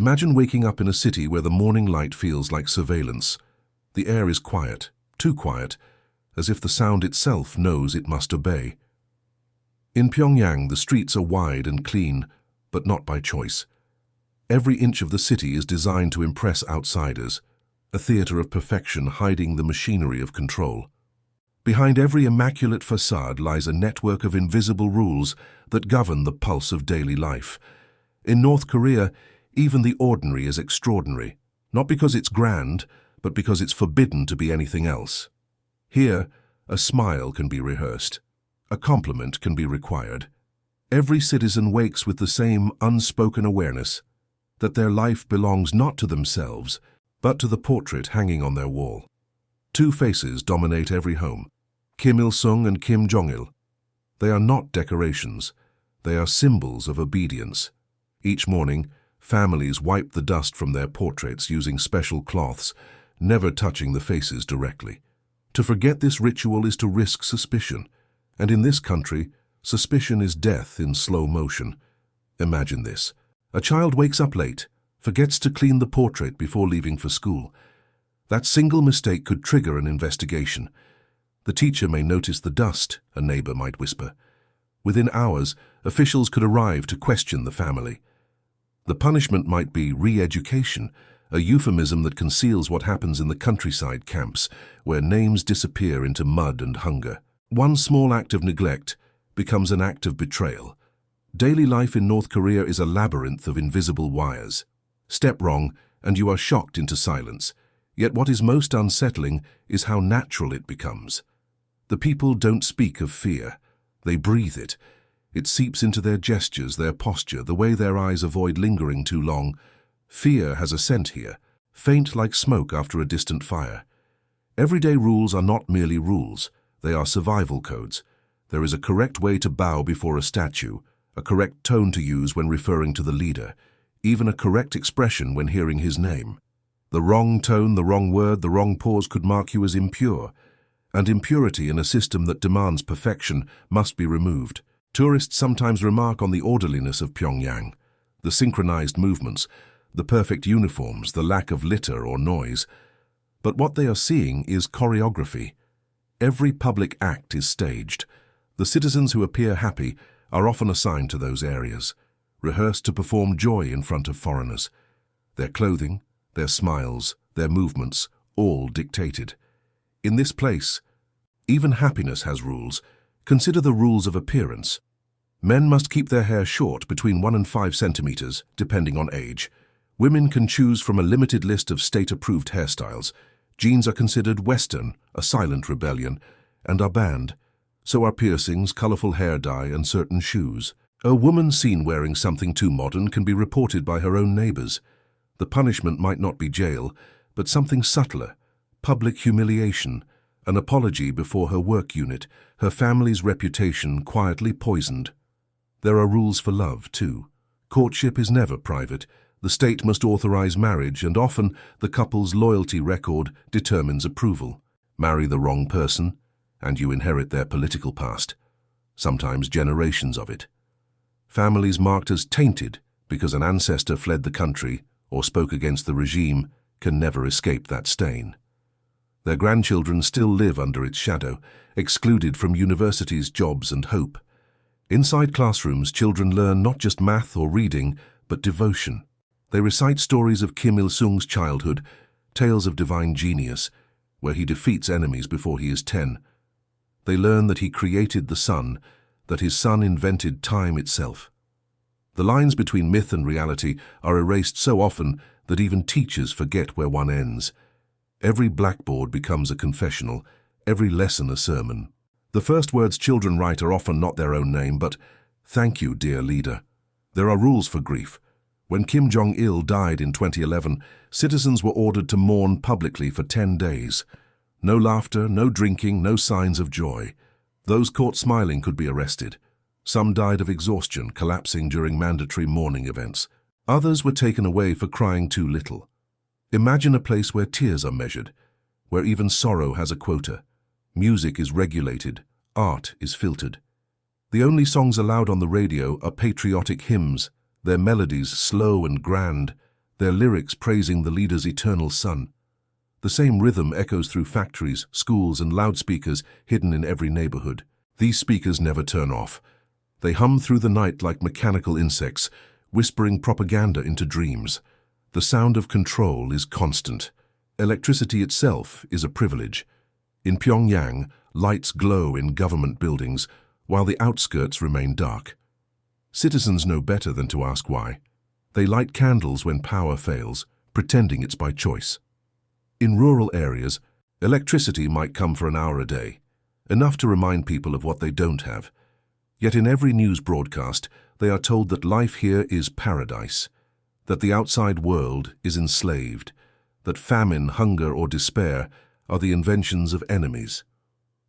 Imagine waking up in a city where the morning light feels like surveillance. The air is quiet, too quiet, as if the sound itself knows it must obey. In Pyongyang, the streets are wide and clean, but not by choice. Every inch of the city is designed to impress outsiders, a theater of perfection hiding the machinery of control. Behind every immaculate facade lies a network of invisible rules that govern the pulse of daily life. In North Korea, even the ordinary is extraordinary, not because it's grand, but because it's forbidden to be anything else. Here, a smile can be rehearsed. A compliment can be required. Every citizen wakes with the same unspoken awareness that their life belongs not to themselves, but to the portrait hanging on their wall. Two faces dominate every home, Kim Il-sung and Kim Jong-il. They are not decorations. They are symbols of obedience. Each morning, families wipe the dust from their portraits using special cloths, never touching the faces directly. To forget this ritual is to risk suspicion, and in this country, suspicion is death in slow motion. Imagine this. A child wakes up late, forgets to clean the portrait before leaving for school. That single mistake could trigger an investigation. The teacher may notice the dust, a neighbor might whisper. Within hours, officials could arrive to question the family. The punishment might be re-education, a euphemism that conceals what happens in the countryside camps, where names disappear into mud and hunger. One small act of neglect becomes an act of betrayal. Daily life in North Korea is a labyrinth of invisible wires. Step wrong, and you are shocked into silence. Yet what is most unsettling is how natural it becomes. The people don't speak of fear. They breathe it. It seeps into their gestures, their posture, the way their eyes avoid lingering too long. Fear has a scent here, faint like smoke after a distant fire. Everyday rules are not merely rules. They are survival codes. There is a correct way to bow before a statue, a correct tone to use when referring to the leader, even a correct expression when hearing his name. The wrong tone, the wrong word, the wrong pause could mark you as impure, and impurity in a system that demands perfection must be removed. Tourists sometimes remark on the orderliness of Pyongyang, the synchronized movements, the perfect uniforms, the lack of litter or noise. But what they are seeing is choreography. Every public act is staged. The citizens who appear happy are often assigned to those areas, rehearsed to perform joy in front of foreigners. Their clothing, their smiles, their movements, all dictated. In this place, even happiness has rules. Consider the rules of appearance. Men must keep their hair short, between 1 and 5 centimeters, depending on age. Women can choose from a limited list of state-approved hairstyles. Jeans are considered Western, a silent rebellion, and are banned. So are piercings, colorful hair dye, and certain shoes. A woman seen wearing something too modern can be reported by her own neighbors. The punishment might not be jail, but something subtler, public humiliation, an apology before her work unit, her family's reputation quietly poisoned. There are rules for love, too. Courtship is never private. The state must authorize marriage, and often the couple's loyalty record determines approval. Marry the wrong person, and you inherit their political past, sometimes generations of it. Families marked as tainted because an ancestor fled the country or spoke against the regime can never escape that stain. Their grandchildren still live under its shadow, excluded from universities, jobs, and hope. Inside classrooms, children learn not just math or reading, but devotion. They recite stories of Kim Il-sung's childhood, tales of divine genius, where he defeats enemies before he is 10. They learn that he created the sun, that his son invented time itself. The lines between myth and reality are erased so often that even teachers forget where one ends. Every blackboard becomes a confessional, every lesson a sermon. The first words children write are often not their own name, but, "Thank you, dear leader." There are rules for grief. When Kim Jong-il died in 2011, citizens were ordered to mourn publicly for 10 days. No laughter, no drinking, no signs of joy. Those caught smiling could be arrested. Some died of exhaustion, collapsing during mandatory mourning events. Others were taken away for crying too little. Imagine a place where tears are measured, where even sorrow has a quota. Music is regulated, art is filtered. The only songs allowed on the radio are patriotic hymns, their melodies slow and grand, their lyrics praising the leader's eternal sun. The same rhythm echoes through factories, schools, and loudspeakers hidden in every neighborhood. These speakers never turn off. They hum through the night like mechanical insects, whispering propaganda into dreams. The sound of control is constant. Electricity itself is a privilege. In Pyongyang, lights glow in government buildings, while the outskirts remain dark. Citizens know better than to ask why. They light candles when power fails, pretending it's by choice. In rural areas, electricity might come for an hour a day, enough to remind people of what they don't have. Yet in every news broadcast, they are told that life here is paradise, that the outside world is enslaved, that famine, hunger, or despair are the inventions of enemies.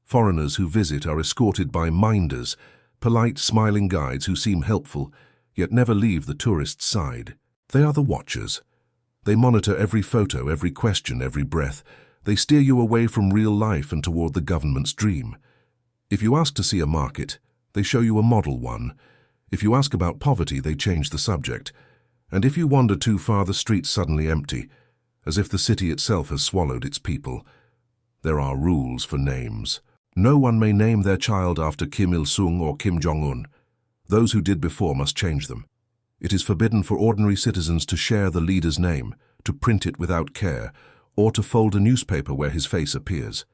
Foreigners who visit are escorted by minders, polite, smiling guides who seem helpful, yet never leave the tourist's side. They are the watchers. They monitor every photo, every question, every breath. They steer you away from real life and toward the government's dream. If you ask to see a market, they show you a model one. If you ask about poverty, they change the subject. And if you wander too far, the streets suddenly empty, as if the city itself has swallowed its people. There are rules for names. No one may name their child after Kim Il-sung or Kim Jong-un. Those who did before must change them. It is forbidden for ordinary citizens to share the leader's name, to print it without care, or to fold a newspaper where his face appears.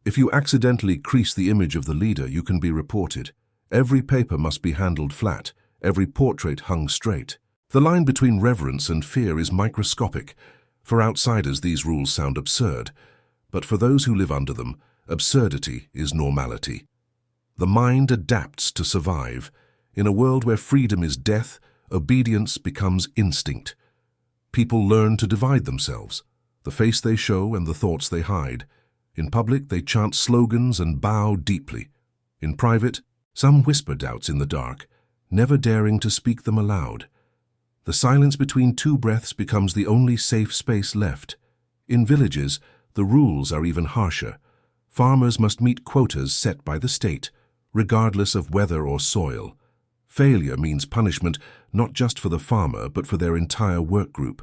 If you accidentally crease the image of the leader, you can be reported. Every paper must be handled flat, every portrait hung straight. The line between reverence and fear is microscopic. For outsiders, these rules sound absurd, but for those who live under them, absurdity is normality. The mind adapts to survive. In a world where freedom is death, obedience becomes instinct. People learn to divide themselves, the face they show and the thoughts they hide. In public, they chant slogans and bow deeply. In private, some whisper doubts in the dark, never daring to speak them aloud. The silence between two breaths becomes the only safe space left. In villages, the rules are even harsher. Farmers must meet quotas set by the state, regardless of weather or soil. Failure means punishment not just for the farmer, but for their entire work group.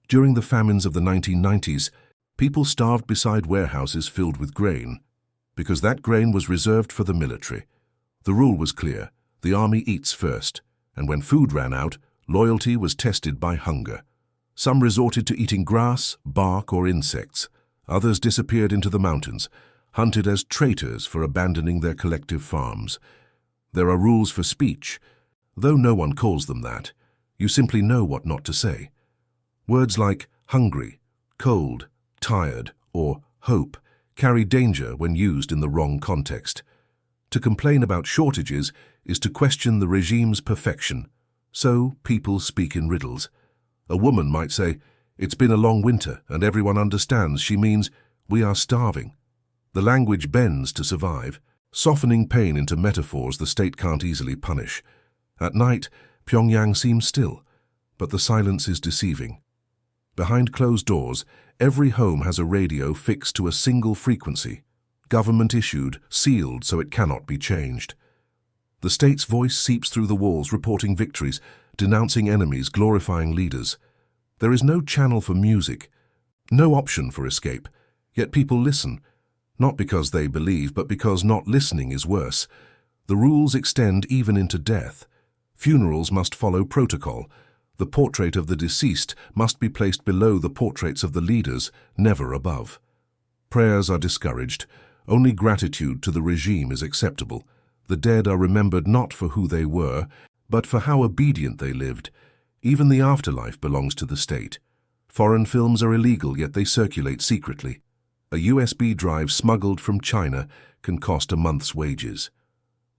During the famines of the 1990s, people starved beside warehouses filled with grain, because that grain was reserved for the military. The rule was clear: the army eats first, and when food ran out, loyalty was tested by hunger. Some resorted to eating grass, bark, or insects. Others disappeared into the mountains, hunted as traitors for abandoning their collective farms. There are rules for speech. Though no one calls them that, you simply know what not to say. Words like hungry, cold, tired, or hope carry danger when used in the wrong context. To complain about shortages is to question the regime's perfection. So people speak in riddles. A woman might say, "It's been a long winter," and everyone understands she means, "We are starving." The language bends to survive, softening pain into metaphors the state can't easily punish. At night, Pyongyang seems still, but the silence is deceiving. Behind closed doors, every home has a radio fixed to a single frequency, government-issued, sealed so it cannot be changed. The state's voice seeps through the walls, reporting victories, denouncing enemies, glorifying leaders. There is no channel for music, no option for escape, yet people listen, not because they believe, but because not listening is worse. The rules extend even into death. Funerals must follow protocol. The portrait of the deceased must be placed below the portraits of the leaders, never above. Prayers are discouraged. Only gratitude to the regime is acceptable. The dead are remembered not for who they were, but for how obedient they lived. Even the afterlife belongs to the state. Foreign films are illegal, yet they circulate secretly. A USB drive smuggled from China can cost a month's wages.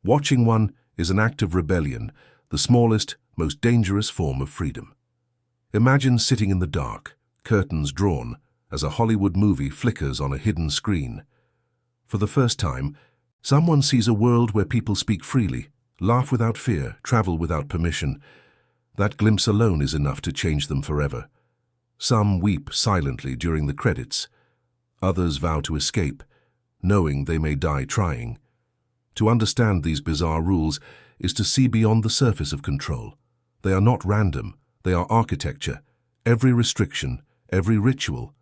Watching one is an act of rebellion, the smallest, most dangerous form of freedom. Imagine sitting in the dark, curtains drawn, as a Hollywood movie flickers on a hidden screen. For the first time, someone sees a world where people speak freely, laugh without fear, travel without permission. That glimpse alone is enough to change them forever. Some weep silently during the credits. Others vow to escape, knowing they may die trying. To understand these bizarre rules is to see beyond the surface of control. They are not random, they are architecture. Every restriction, every ritual,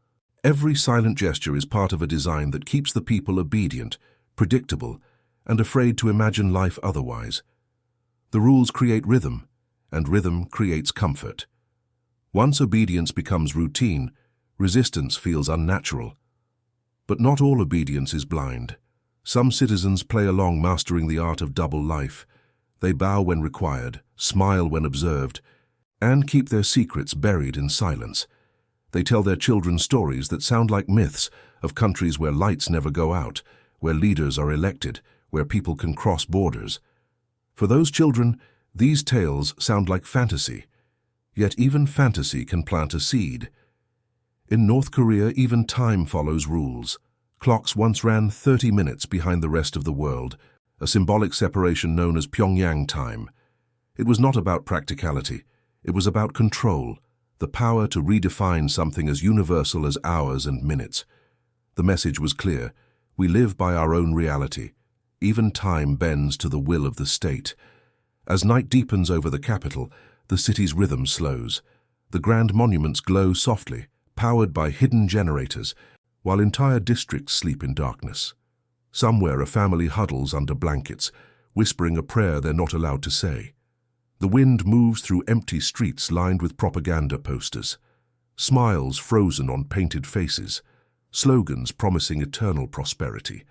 every silent gesture is part of a design that keeps the people obedient, predictable, and afraid to imagine life otherwise. The rules create rhythm, and rhythm creates comfort. Once obedience becomes routine, resistance feels unnatural. But not all obedience is blind. Some citizens play along, mastering the art of double life. They bow when required, smile when observed, and keep their secrets buried in silence. They tell their children stories that sound like myths of countries where lights never go out, where leaders are elected, where people can cross borders. For those children, these tales sound like fantasy. Yet even fantasy can plant a seed. In North Korea, even time follows rules. Clocks once ran 30 minutes behind the rest of the world, a symbolic separation known as Pyongyang time. It was not about practicality. It was about control, the power to redefine something as universal as hours and minutes. The message was clear. We live by our own reality. Even time bends to the will of the state. As night deepens over the capital, the city's rhythm slows. The grand monuments glow softly, powered by hidden generators, while entire districts sleep in darkness. Somewhere a family huddles under blankets, whispering a prayer they're not allowed to say. The wind moves through empty streets lined with propaganda posters. Smiles frozen on painted faces, slogans promising eternal prosperity.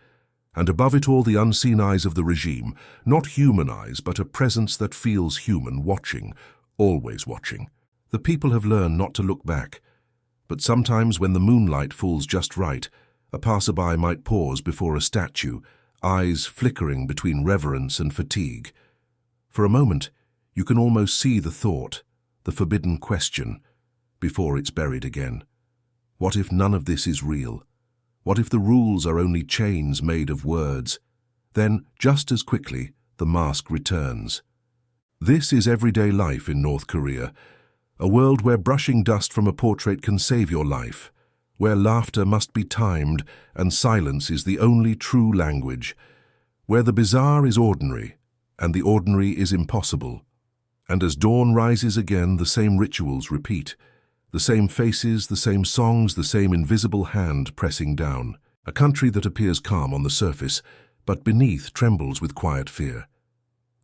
And above it all, the unseen eyes of the regime, not human eyes, but a presence that feels human, watching, always watching. The people have learned not to look back. But sometimes when the moonlight falls just right, a passerby might pause before a statue, eyes flickering between reverence and fatigue. For a moment, you can almost see the thought, the forbidden question, before it's buried again. What if none of this is real? What if the rules are only chains made of words? Then, just as quickly, the mask returns. This is everyday life in North Korea, a world where brushing dust from a portrait can save your life, where laughter must be timed and silence is the only true language, where the bizarre is ordinary and the ordinary is impossible. And as dawn rises again, the same rituals repeat, the same faces, the same songs, the same invisible hand pressing down. A country that appears calm on the surface, but beneath trembles with quiet fear.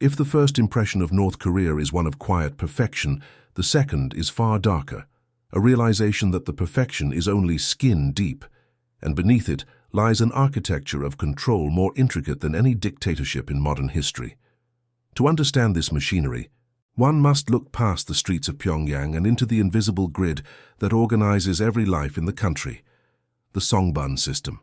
If the first impression of North Korea is one of quiet perfection, the second is far darker, a realization that the perfection is only skin deep, and beneath it lies an architecture of control more intricate than any dictatorship in modern history. To understand this machinery, one must look past the streets of Pyongyang and into the invisible grid that organizes every life in the country, the Songbun system.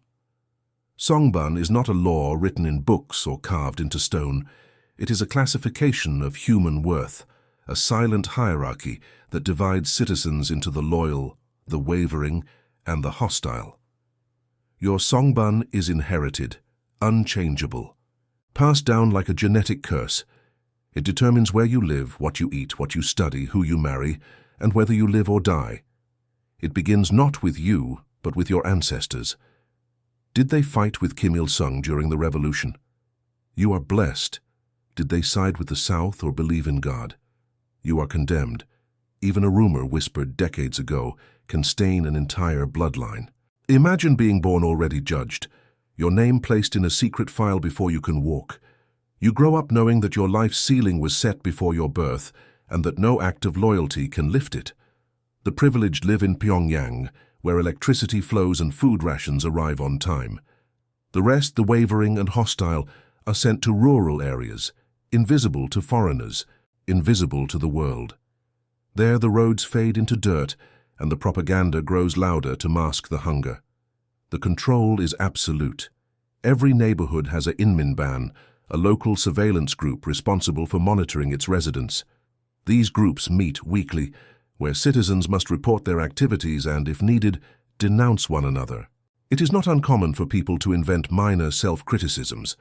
Songbun is not a law written in books or carved into stone. It is a classification of human worth, a silent hierarchy that divides citizens into the loyal, the wavering, and the hostile. Your Songbun is inherited, unchangeable, passed down like a genetic curse. It determines where you live, what you eat, what you study, who you marry, and whether you live or die. It begins not with you, but with your ancestors. Did they fight with Kim Il-sung during the revolution? You are blessed. Did they side with the South or believe in God? You are condemned. Even a rumor whispered decades ago can stain an entire bloodline. Imagine being born already judged, your name placed in a secret file before you can walk. You grow up knowing that your life's ceiling was set before your birth and that no act of loyalty can lift it. The privileged live in Pyongyang, where electricity flows and food rations arrive on time. The rest, the wavering and hostile, are sent to rural areas, invisible to foreigners, invisible to the world. There the roads fade into dirt and the propaganda grows louder to mask the hunger. The control is absolute. Every neighborhood has a Inminban, a local surveillance group responsible for monitoring its residents. These groups meet weekly, where citizens must report their activities and, if needed, denounce one another. It is not uncommon for people to invent minor self-criticisms.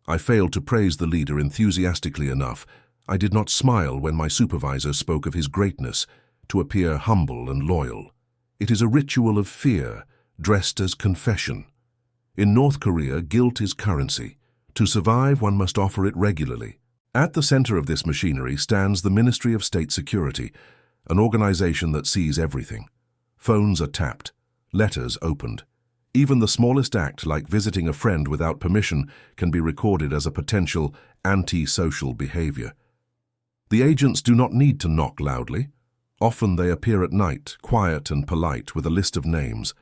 I failed to praise the leader enthusiastically enough. I did not smile when my supervisor spoke of his greatness, to appear humble and loyal. It is a ritual of fear, dressed as confession. In North Korea, guilt is currency. To survive, one must offer it regularly. At the center of this machinery stands the Ministry of State Security, an organization that sees everything. Phones are tapped, letters opened. Even the smallest act, like visiting a friend without permission, can be recorded as a potential anti-social behavior. The agents do not need to knock loudly. Often they appear at night, quiet and polite, with a list of names.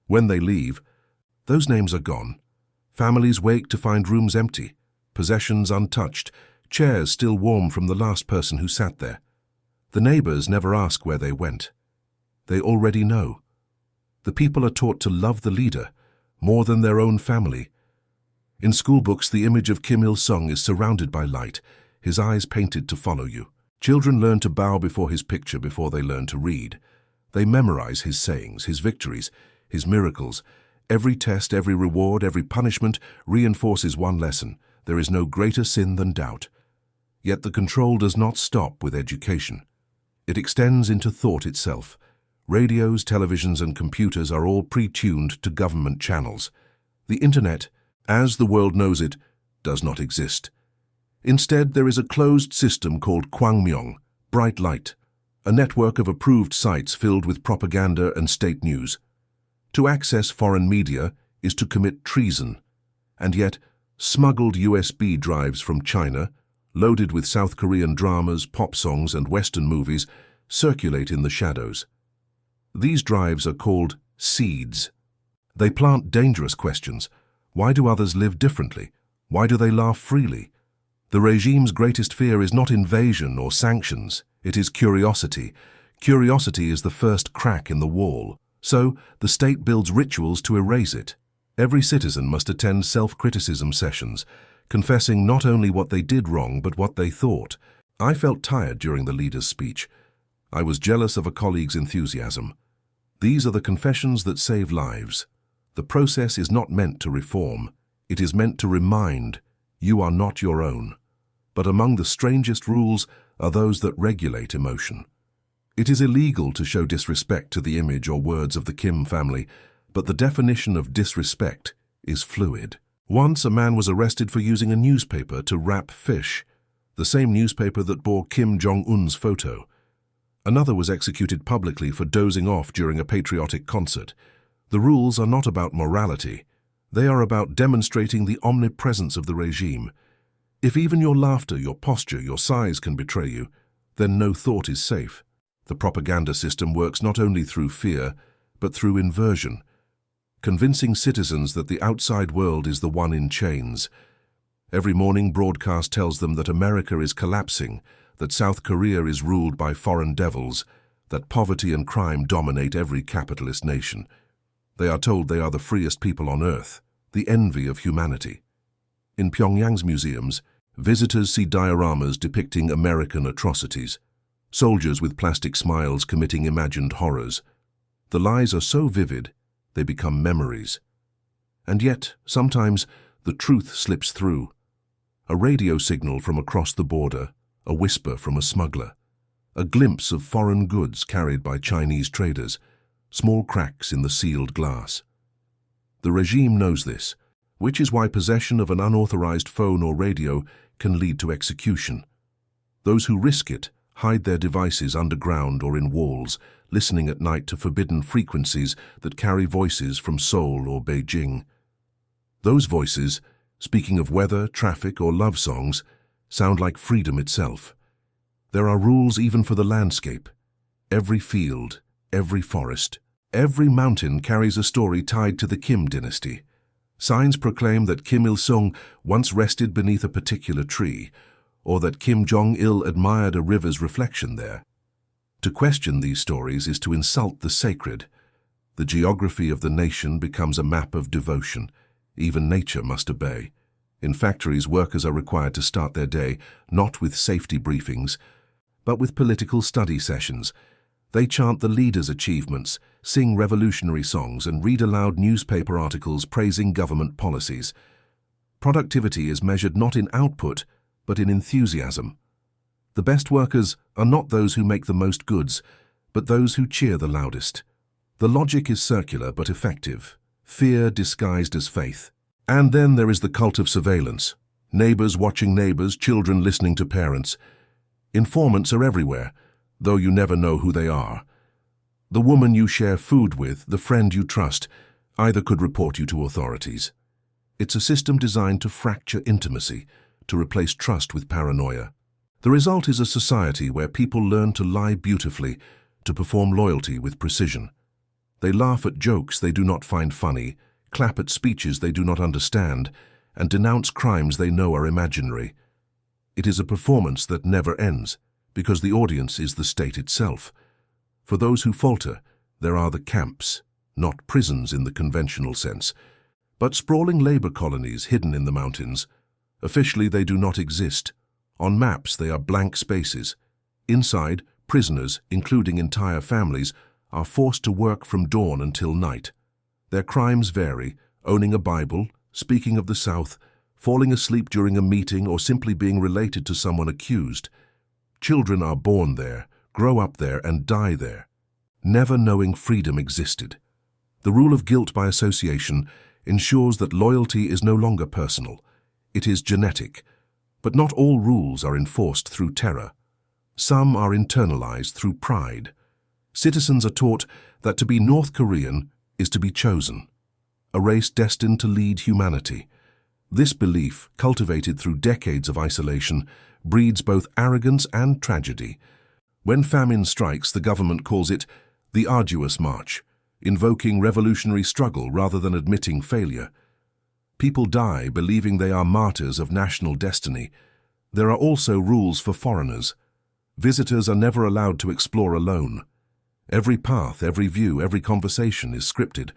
When they leave, those names are gone. Families wake to find rooms empty, possessions untouched, chairs still warm from the last person who sat there. The neighbors never ask where they went. They already know. The people are taught to love the leader more than their own family. In school books, the image of Kim Il-sung is surrounded by light, his eyes painted to follow you. Children learn to bow before his picture before they learn to read. They memorize his sayings, his victories, his miracles. Every test, every reward, every punishment reinforces one lesson: there is no greater sin than doubt. Yet the control does not stop with education. It extends into thought itself. Radios, televisions, and computers are all pre-tuned to government channels. The internet, as the world knows it, does not exist. Instead, there is a closed system called Kwangmyong, bright light, a network of approved sites filled with propaganda and state news. To access foreign media is to commit treason, and yet smuggled USB drives from China, loaded with South Korean dramas, pop songs, and Western movies, circulate in the shadows. These drives are called seeds. They plant dangerous questions. Why do others live differently? Why do they laugh freely? The regime's greatest fear is not invasion or sanctions. It is curiosity. Curiosity is the first crack in the wall. So, the state builds rituals to erase it. Every citizen must attend self-criticism sessions, confessing not only what they did wrong, but what they thought. I felt tired during the leader's speech. I was jealous of a colleague's enthusiasm. These are the confessions that save lives. The process is not meant to reform. It is meant to remind you are not your own. But among the strangest rules are those that regulate emotion. It is illegal to show disrespect to the image or words of the Kim family, but the definition of disrespect is fluid. Once a man was arrested for using a newspaper to wrap fish, the same newspaper that bore Kim Jong-un's photo. Another was executed publicly for dozing off during a patriotic concert. The rules are not about morality. They are about demonstrating the omnipresence of the regime. If even your laughter, your posture, your sighs can betray you, then no thought is safe. The propaganda system works not only through fear, but through inversion, convincing citizens that the outside world is the one in chains. Every morning, broadcast tells them that America is collapsing, that South Korea is ruled by foreign devils, that poverty and crime dominate every capitalist nation. They are told they are the freest people on earth, the envy of humanity. In Pyongyang's museums, visitors see dioramas depicting American atrocities, soldiers with plastic smiles committing imagined horrors. The lies are so vivid, they become memories. And yet, sometimes, the truth slips through. A radio signal from across the border, a whisper from a smuggler, a glimpse of foreign goods carried by Chinese traders, small cracks in the sealed glass. The regime knows this, which is why possession of an unauthorized phone or radio can lead to execution. Those who risk it hide their devices underground or in walls, listening at night to forbidden frequencies that carry voices from Seoul or Beijing. Those voices, speaking of weather, traffic, or love songs, sound like freedom itself. There are rules even for the landscape. Every field, every forest, every mountain carries a story tied to the Kim dynasty. Signs proclaim that Kim Il-sung once rested beneath a particular tree, or that Kim Jong-il admired a river's reflection there. To question these stories is to insult the sacred. The geography of the nation becomes a map of devotion. Even nature must obey. In factories, workers are required to start their day not with safety briefings, but with political study sessions. They chant the leader's achievements, sing revolutionary songs, and read aloud newspaper articles praising government policies. Productivity is measured not in output, but in enthusiasm. The best workers are not those who make the most goods, but those who cheer the loudest. The logic is circular but effective, fear disguised as faith. And then there is the cult of surveillance. Neighbors watching neighbors, children listening to parents. Informants are everywhere. though you never know who they are. The woman you share food with, the friend you trust, either could report you to authorities. It's a system designed to fracture intimacy, to replace trust with paranoia. The result is a society where people learn to lie beautifully, to perform loyalty with precision. They laugh at jokes they do not find funny, clap at speeches they do not understand, and denounce crimes they know are imaginary. It is a performance that never ends, because the audience is the state itself. For those who falter, there are the camps, not prisons in the conventional sense, but sprawling labor colonies hidden in the mountains. Officially, they do not exist. On maps, they are blank spaces. Inside, prisoners, including entire families, are forced to work from dawn until night. Their crimes vary: owning a Bible, speaking of the South, falling asleep during a meeting, or simply being related to someone accused. Children are born there, grow up there, and die there, never knowing freedom existed. The rule of guilt by association ensures that loyalty is no longer personal. It is genetic. But not all rules are enforced through terror. Some are internalized through pride. Citizens are taught that to be North Korean is to be chosen, a race destined to lead humanity. This belief, cultivated through decades of isolation, breeds both arrogance and tragedy. When famine strikes, the government calls it the arduous march, invoking revolutionary struggle rather than admitting failure. People die believing they are martyrs of national destiny. There are also rules for foreigners. Visitors are never allowed to explore alone. Every path, every view, every conversation is scripted.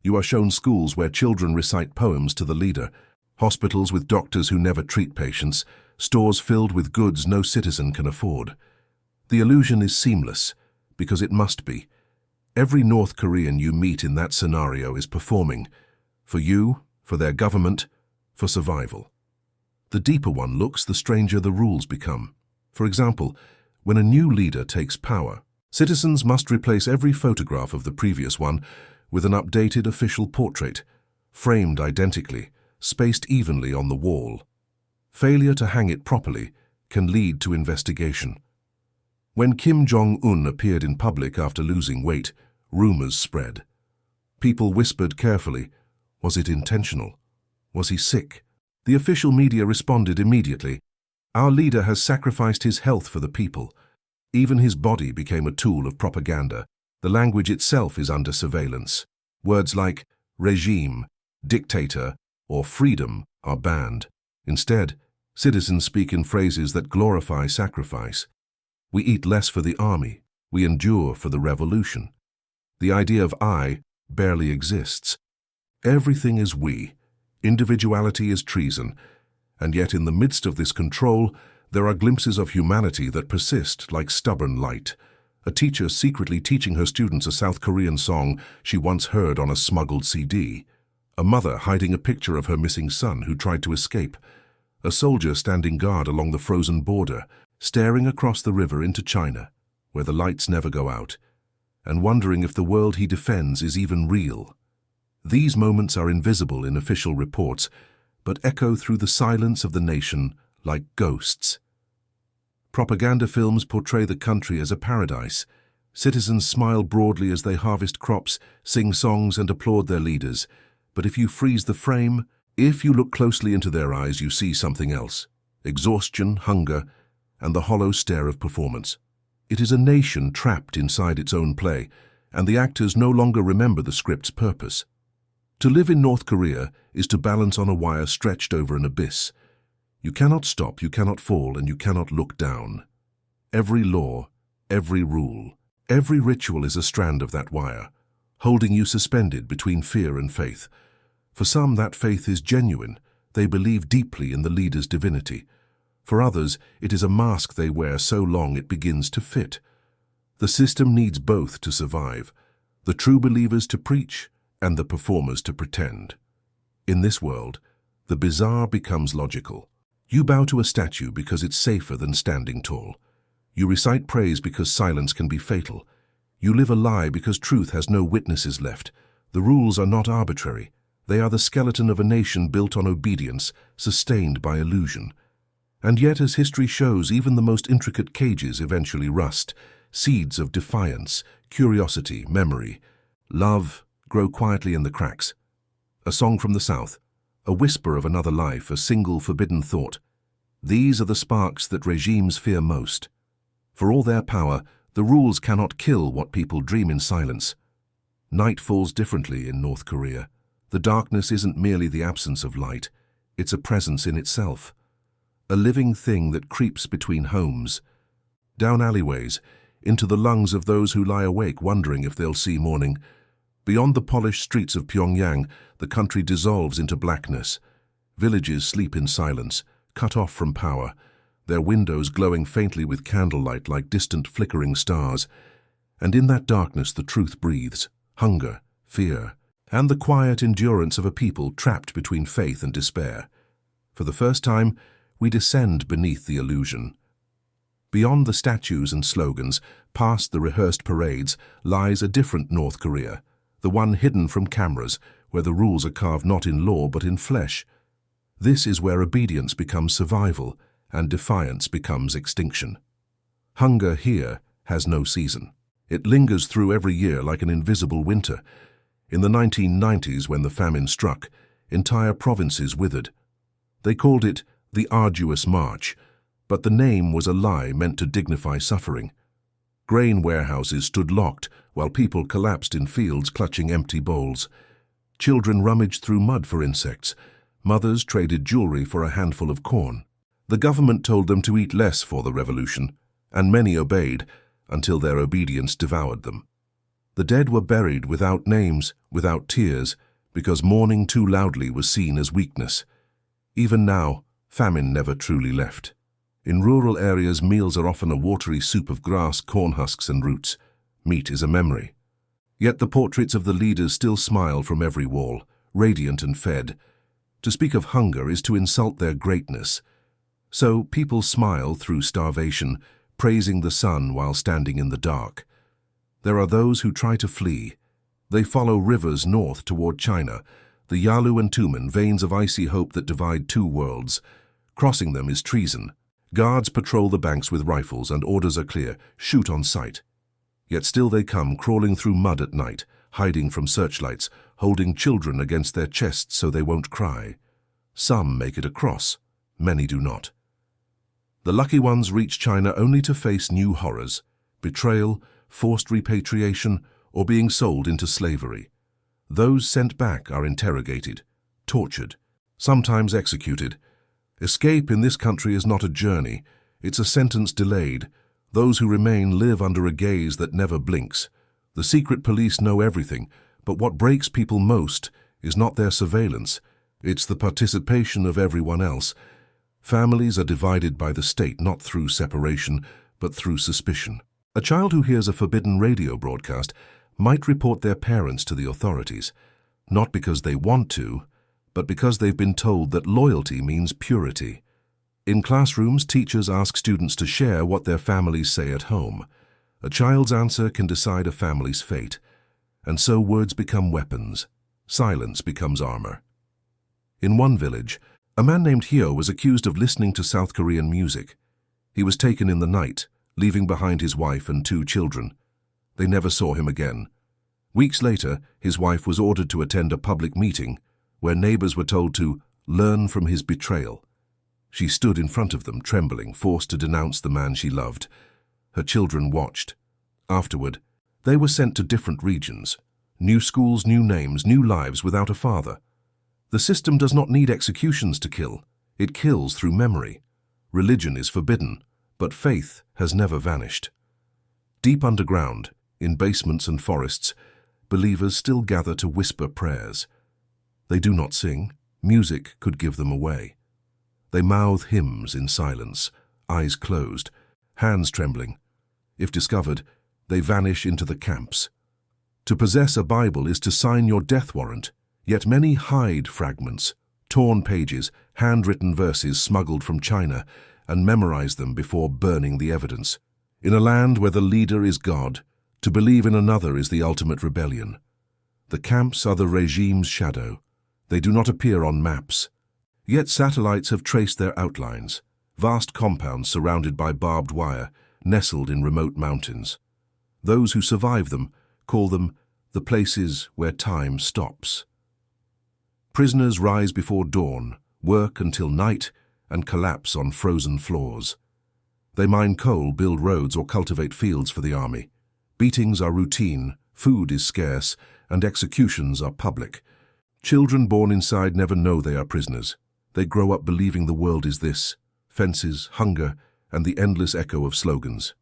You are shown schools where children recite poems to the leader, hospitals with doctors who never treat patients, stores filled with goods no citizen can afford. The illusion is seamless, because it must be. Every North Korean you meet in that scenario is performing, for you, for their government, for survival. The deeper one looks, the stranger the rules become. For example, when a new leader takes power, citizens must replace every photograph of the previous one with an updated official portrait, framed identically, spaced evenly on the wall. Failure to hang it properly can lead to investigation. When Kim Jong-un appeared in public after losing weight, rumors spread. People whispered carefully, was it intentional? Was he sick? The official media responded immediately. Our leader has sacrificed his health for the people. Even his body became a tool of propaganda. The language itself is under surveillance. Words like regime, dictator, or freedom are banned. Instead, citizens speak in phrases that glorify sacrifice. We eat less for the army. We endure for the revolution. The idea of I barely exists. Everything is we. Individuality is treason. And yet in the midst of this control, there are glimpses of humanity that persist like stubborn light. A teacher secretly teaching her students a South Korean song she once heard on a smuggled CD. A mother hiding a picture of her missing son who tried to escape. A soldier standing guard along the frozen border, staring across the river into China, where the lights never go out, and wondering if the world he defends is even real. These moments are invisible in official reports, but echo through the silence of the nation like ghosts. Propaganda films portray the country as a paradise. Citizens smile broadly as they harvest crops, sing songs, and applaud their leaders. But if you freeze the frame, if you look closely into their eyes, you see something else: exhaustion, hunger, and the hollow stare of performance. It is a nation trapped inside its own play, and the actors no longer remember the script's purpose. To live in North Korea is to balance on a wire stretched over an abyss. You cannot stop, you cannot fall, and you cannot look down. Every law, every rule, every ritual is a strand of that wire, holding you suspended between fear and faith. For some, that faith is genuine. They believe deeply in the leader's divinity. For others, it is a mask they wear so long it begins to fit. The system needs both to survive: the true believers to preach and the performers to pretend. In this world, the bizarre becomes logical. You bow to a statue because it's safer than standing tall. You recite praise because silence can be fatal. You live a lie because truth has no witnesses left. The rules are not arbitrary. They are the skeleton of a nation built on obedience, sustained by illusion. And yet, as history shows, even the most intricate cages eventually rust. seeds of defiance, curiosity, memory, love grow quietly in the cracks. A song from the south, a whisper of another life, a single forbidden thought. These are the sparks that regimes fear most. For all their power, the rules cannot kill what people dream in silence. Night falls differently in North Korea. The darkness isn't merely the absence of light, it's a presence in itself. A living thing that creeps between homes, down alleyways, into the lungs of those who lie awake wondering if they'll see morning. Beyond the polished streets of Pyongyang, the country dissolves into blackness. Villages sleep in silence, cut off from power, their windows glowing faintly with candlelight like distant flickering stars. And in that darkness the truth breathes, hunger, fear, and the quiet endurance of a people trapped between faith and despair. For the first time, we descend beneath the illusion. Beyond the statues and slogans, past the rehearsed parades, lies a different North Korea, the one hidden from cameras, where the rules are carved not in law but in flesh. This is where obedience becomes survival and defiance becomes extinction. Hunger here has no season. It lingers through every year like an invisible winter. In the 1990s, when the famine struck, entire provinces withered. They called it the Arduous March, but the name was a lie meant to dignify suffering. Grain warehouses stood locked while people collapsed in fields clutching empty bowls. Children rummaged through mud for insects. Mothers traded jewelry for a handful of corn. The government told them to eat less for the revolution, and many obeyed until their obedience devoured them. The dead were buried without names, without tears, because mourning too loudly was seen as weakness. Even now, famine never truly left. In rural areas, meals are often a watery soup of grass, corn husks, and roots. Meat is a memory. Yet the portraits of the leaders still smile from every wall, radiant and fed. To speak of hunger is to insult their greatness. So people smile through starvation, praising the sun while standing in the dark. There are those who try to flee. They follow rivers north toward China, the Yalu and Tumen, veins of icy hope that divide two worlds. Crossing them is treason. Guards patrol the banks with rifles and orders are clear, shoot on sight. Yet still they come crawling through mud at night, hiding from searchlights, holding children against their chests so they won't cry. Some make it across, many do not. The lucky ones reach China only to face new horrors, betrayal, forced repatriation, or being sold into slavery. Those sent back are interrogated, tortured, sometimes executed. Escape in this country is not a journey, it's a sentence delayed. Those who remain live under a gaze that never blinks. The secret police know everything, but what breaks people most is not their surveillance, it's the participation of everyone else. Families are divided by the state not through separation, but through suspicion. A child who hears a forbidden radio broadcast might report their parents to the authorities, not because they want to, but because they've been told that loyalty means purity. In classrooms, teachers ask students to share what their families say at home. A child's answer can decide a family's fate, and so words become weapons. Silence becomes armor. In one village, a man named Hyo was accused of listening to South Korean music. He was taken in the night, leaving behind his wife and 2 children. They never saw him again. Weeks later, his wife was ordered to attend a public meeting where neighbors were told to learn from his betrayal. She stood in front of them, trembling, forced to denounce the man she loved. Her children watched. Afterward, they were sent to different regions. New schools, new names, new lives without a father. The system does not need executions to kill. It kills through memory. Religion is forbidden, but faith has never vanished. Deep underground, in basements and forests, believers still gather to whisper prayers. They do not sing. Music could give them away. They mouth hymns in silence, eyes closed, hands trembling. If discovered, they vanish into the camps. To possess a Bible is to sign your death warrant, yet many hide fragments, torn pages, handwritten verses smuggled from China, and memorize them before burning the evidence. In a land where the leader is God, to believe in another is the ultimate rebellion. The camps are the regime's shadow. They do not appear on maps. Yet satellites have traced their outlines. Vast compounds surrounded by barbed wire, nestled in remote mountains. Those who survive them call them the places where time stops. Prisoners rise before dawn, work until night, and collapse on frozen floors. They mine coal, build roads, or cultivate fields for the army. Beatings are routine, food is scarce, and executions are public. Children born inside never know they are prisoners. They grow up believing the world is this: fences, hunger, and the endless echo of slogans.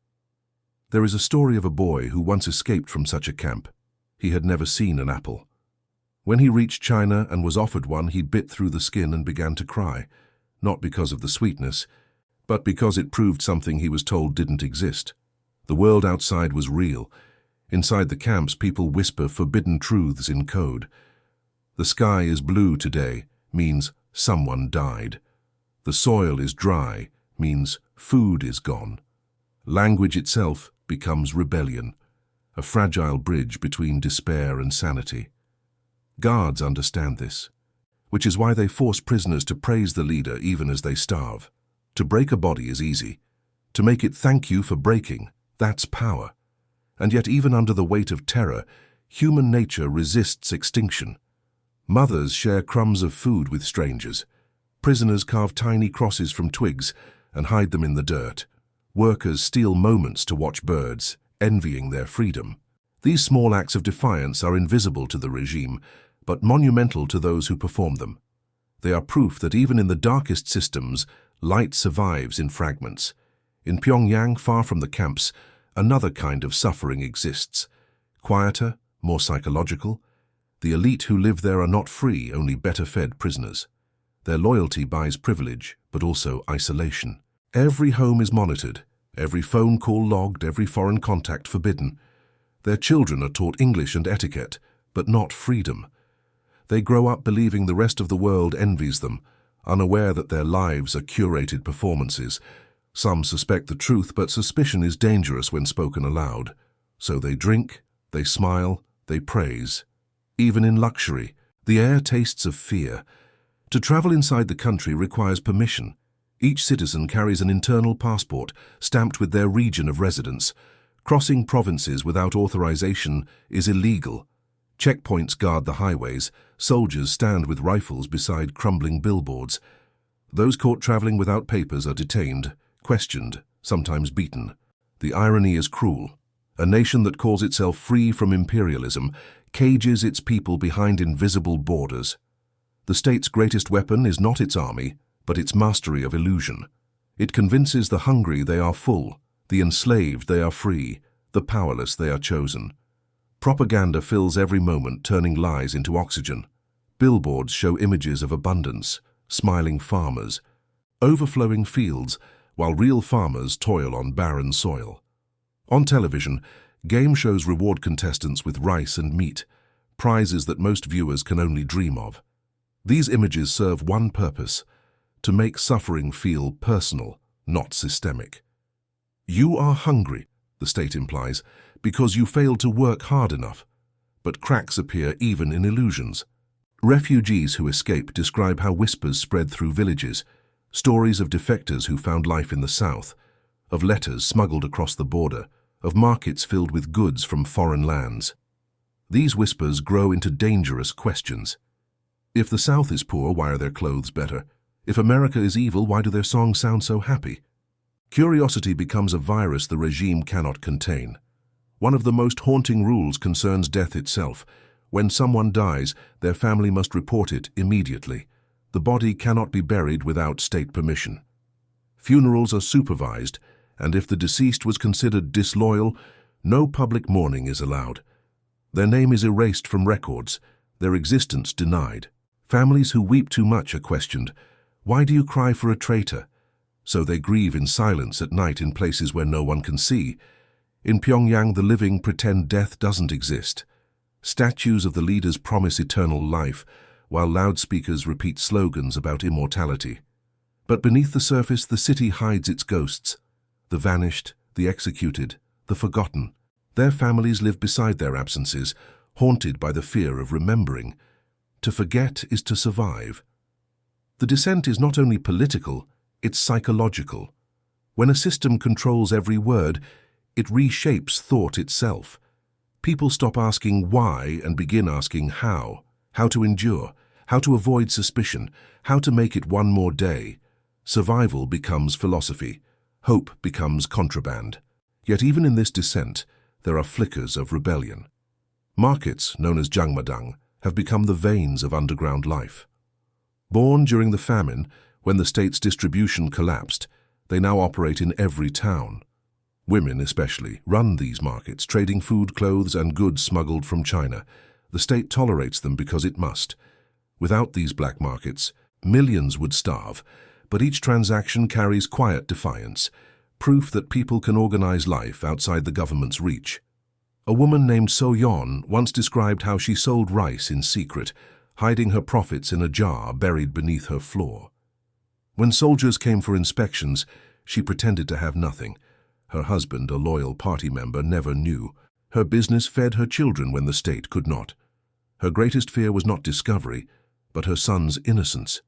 There is a story of a boy who once escaped from such a camp. He had never seen an apple. When he reached China and was offered one, he bit through the skin and began to cry, not because of the sweetness, but because it proved something he was told didn't exist. The world outside was real. Inside the camps, people whisper forbidden truths in code. The sky is blue today means someone died. The soil is dry means food is gone. Language itself becomes rebellion, a fragile bridge between despair and sanity. Guards understand this, which is why they force prisoners to praise the leader even as they starve. To break a body is easy. To make it thank you for breaking, that's power. And yet even under the weight of terror, human nature resists extinction. Mothers share crumbs of food with strangers. Prisoners carve tiny crosses from twigs and hide them in the dirt. Workers steal moments to watch birds, envying their freedom. These small acts of defiance are invisible to the regime, but monumental to those who perform them. They are proof that even in the darkest systems, light survives in fragments. In Pyongyang, far from the camps, another kind of suffering exists. Quieter, more psychological. The elite who live there are not free, only better-fed prisoners. Their loyalty buys privilege, but also isolation. Every home is monitored, every phone call logged, every foreign contact forbidden. Their children are taught English and etiquette, but not freedom. They grow up believing the rest of the world envies them, unaware that their lives are curated performances. Some suspect the truth, but suspicion is dangerous when spoken aloud. So they drink, they smile, they praise. Even in luxury, the air tastes of fear. To travel inside the country requires permission. Each citizen carries an internal passport stamped with their region of residence. Crossing provinces without authorization is illegal. Checkpoints guard the highways. Soldiers stand with rifles beside crumbling billboards. Those caught traveling without papers are detained, questioned, sometimes beaten. The irony is cruel. A nation that calls itself free from imperialism cages its people behind invisible borders. The state's greatest weapon is not its army, but its mastery of illusion. It convinces the hungry they are full, the enslaved they are free, the powerless they are chosen. Propaganda fills every moment, turning lies into oxygen. Billboards show images of abundance, smiling farmers, overflowing fields, while real farmers toil on barren soil. On television, game shows reward contestants with rice and meat, prizes that most viewers can only dream of. These images serve one purpose: to make suffering feel personal, not systemic. You are hungry, the state implies, because you failed to work hard enough. But cracks appear even in illusions. Refugees who escape describe how whispers spread through villages, stories of defectors who found life in the south, of letters smuggled across the border, of markets filled with goods from foreign lands. These whispers grow into dangerous questions. If the South is poor, why are their clothes better? If America is evil, why do their songs sound so happy? Curiosity becomes a virus the regime cannot contain. One of the most haunting rules concerns death itself. When someone dies, their family must report it immediately. The body cannot be buried without state permission. Funerals are supervised, and if the deceased was considered disloyal, no public mourning is allowed. Their name is erased from records, their existence denied. Families who weep too much are questioned. Why do you cry for a traitor? So they grieve in silence at night in places where no one can see. In Pyongyang, the living pretend death doesn't exist. Statues of the leaders promise eternal life, while loudspeakers repeat slogans about immortality. But beneath the surface, the city hides its ghosts. The vanished, the executed, the forgotten. Their families live beside their absences, haunted by the fear of remembering. To forget is to survive. The descent is not only political, it's psychological. When a system controls every word, it reshapes thought itself. People stop asking why and begin asking how to endure, how to avoid suspicion, how to make it one more day. Survival becomes philosophy. Hope becomes contraband. Yet even in this descent, there are flickers of rebellion. Markets, known as Jangmadang, have become the veins of underground life. Born during the famine, when the state's distribution collapsed, they now operate in every town. Women, especially, run these markets, trading food, clothes, and goods smuggled from China. The state tolerates them because it must. Without these black markets, millions would starve, but each transaction carries quiet defiance, proof that people can organize life outside the government's reach. A woman named So Yon once described how she sold rice in secret, hiding her profits in a jar buried beneath her floor. When soldiers came for inspections, she pretended to have nothing. Her husband, a loyal party member, never knew. Her business fed her children when the state could not. Her greatest fear was not discovery, but her son's innocence.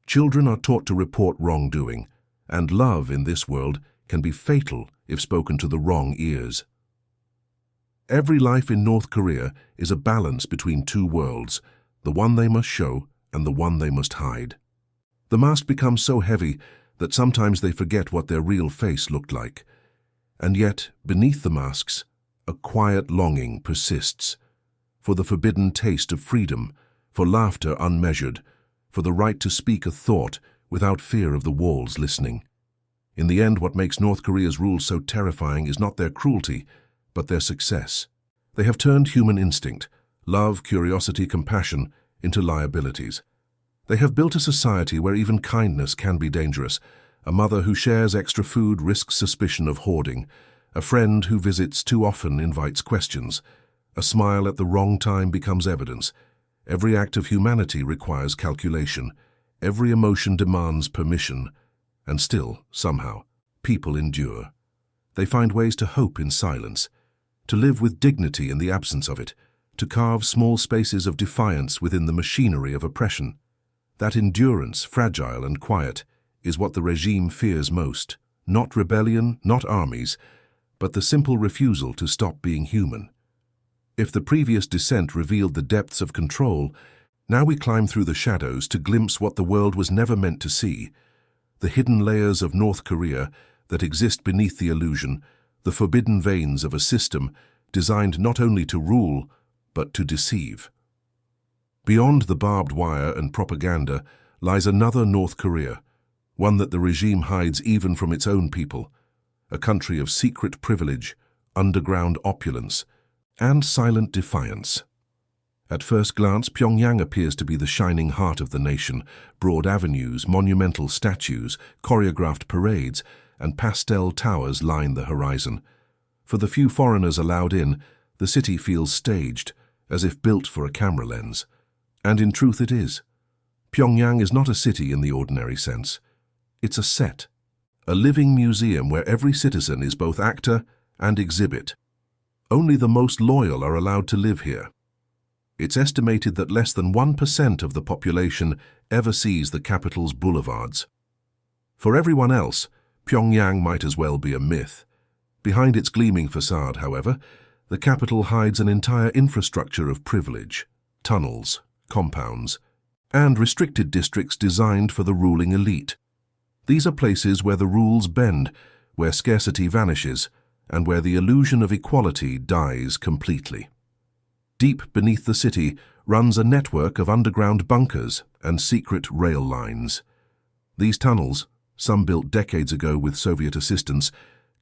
Children are taught to report wrongdoing, and love in this world can be fatal if spoken to the wrong ears. Every life in North Korea is a balance between two worlds, the one they must show and the one they must hide. The mask becomes so heavy that sometimes they forget what their real face looked like. And yet, beneath the masks, a quiet longing persists for the forbidden taste of freedom, for laughter unmeasured, for the right to speak a thought without fear of the walls listening. In the end, what makes North Korea's rule so terrifying is not their cruelty, but their success. They have turned human instinct, love, curiosity, compassion, into liabilities. They have built a society where even kindness can be dangerous. A mother who shares extra food risks suspicion of hoarding. A friend who visits too often invites questions. A smile at the wrong time becomes evidence. Every act of humanity requires calculation. Every emotion demands permission. And still, somehow, people endure. They find ways to hope in silence, to live with dignity in the absence of it, to carve small spaces of defiance within the machinery of oppression. That endurance, fragile and quiet, is what the regime fears most. Not rebellion, not armies, but the simple refusal to stop being human. If the previous descent revealed the depths of control, now we climb through the shadows to glimpse what the world was never meant to see. The hidden layers of North Korea that exist beneath the illusion, the forbidden veins of a system designed not only to rule, but to deceive. Beyond the barbed wire and propaganda lies another North Korea, one that the regime hides even from its own people, a country of secret privilege, underground opulence, and silent defiance. At first glance, Pyongyang appears to be the shining heart of the nation. Broad avenues, monumental statues, choreographed parades, and pastel towers line the horizon. For the few foreigners allowed in, the city feels staged, as if built for a camera lens. And in truth it is. Pyongyang is not a city in the ordinary sense. It's a set, a living museum where every citizen is both actor and exhibit. Only the most loyal are allowed to live here. It's estimated that less than 1% of the population ever sees the capital's boulevards. For everyone else, Pyongyang might as well be a myth. Behind its gleaming facade, however, the capital hides an entire infrastructure of privilege, tunnels, compounds, and restricted districts designed for the ruling elite. These are places where the rules bend, where scarcity vanishes, and where the illusion of equality dies completely. Deep beneath the city runs a network of underground bunkers and secret rail lines. These tunnels, some built decades ago with Soviet assistance,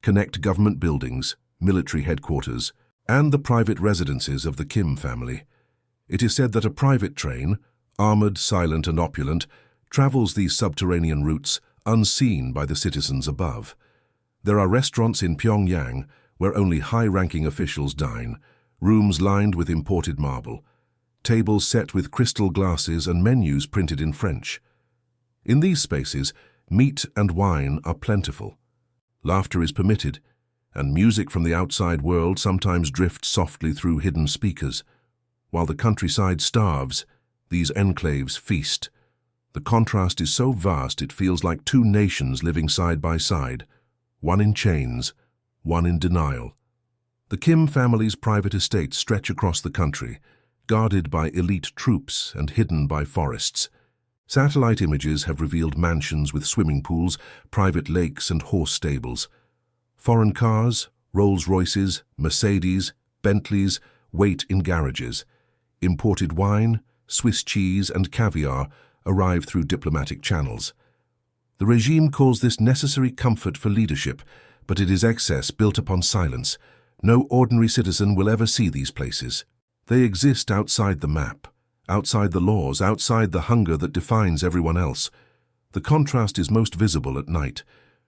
connect government buildings, military headquarters, and the private residences of the Kim family. It is said that a private train, armored, silent, and opulent, travels these subterranean routes unseen by the citizens above. There are restaurants in Pyongyang where only high-ranking officials dine, rooms lined with imported marble, tables set with crystal glasses and menus printed in French. In these spaces, meat and wine are plentiful. Laughter is permitted, and music from the outside world sometimes drifts softly through hidden speakers. While the countryside starves, these enclaves feast. The contrast is so vast it feels like two nations living side by side, one in chains, one in denial. The Kim family's private estates stretch across the country, guarded by elite troops and hidden by forests. Satellite images have revealed mansions with swimming pools, private lakes and horse stables. Foreign cars, Rolls-Royces, Mercedes, Bentleys wait in garages. Imported wine, Swiss cheese and caviar arrive through diplomatic channels. The regime calls this necessary comfort for leadership, but it is excess built upon silence. No ordinary citizen will ever see these places. They exist outside the map, outside the laws, outside the hunger that defines everyone else. The contrast is most visible at night.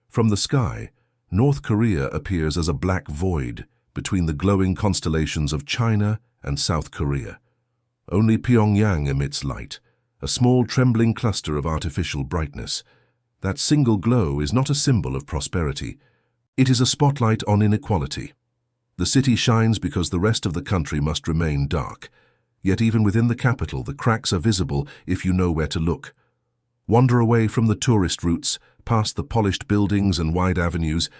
From the sky, North Korea appears as a black void between the glowing constellations of China and South Korea. Only Pyongyang emits light, a small trembling cluster of artificial brightness. That single glow is not a symbol of prosperity. It is a spotlight on inequality. The city shines because the rest of the country must remain dark. Yet even within the capital, the cracks are visible if you know where to look. Wander away from the tourist routes, past the polished buildings and wide avenues,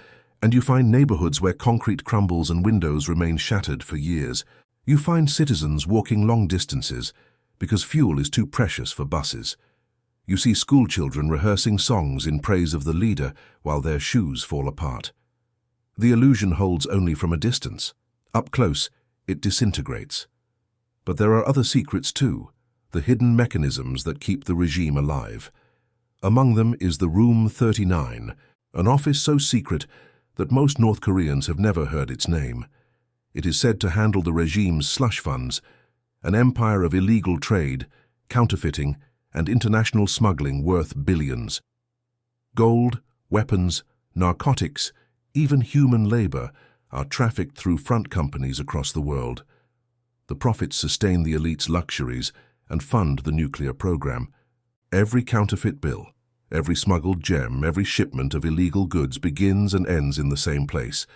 and you find neighborhoods where concrete crumbles and windows remain shattered for years. You find citizens walking long distances because fuel is too precious for buses. You see schoolchildren rehearsing songs in praise of the leader while their shoes fall apart. The illusion holds only from a distance. Up close, it disintegrates. But there are other secrets too, the hidden mechanisms that keep the regime alive. Among them is the Room 39, an office so secret that most North Koreans have never heard its name. It is said to handle the regime's slush funds, an empire of illegal trade, counterfeiting, and international smuggling worth billions. Gold, weapons, narcotics, even human labor are trafficked through front companies across the world. The profits sustain the elite's luxuries and fund the nuclear program. Every counterfeit bill, every smuggled gem, every shipment of illegal goods begins and ends in the same place,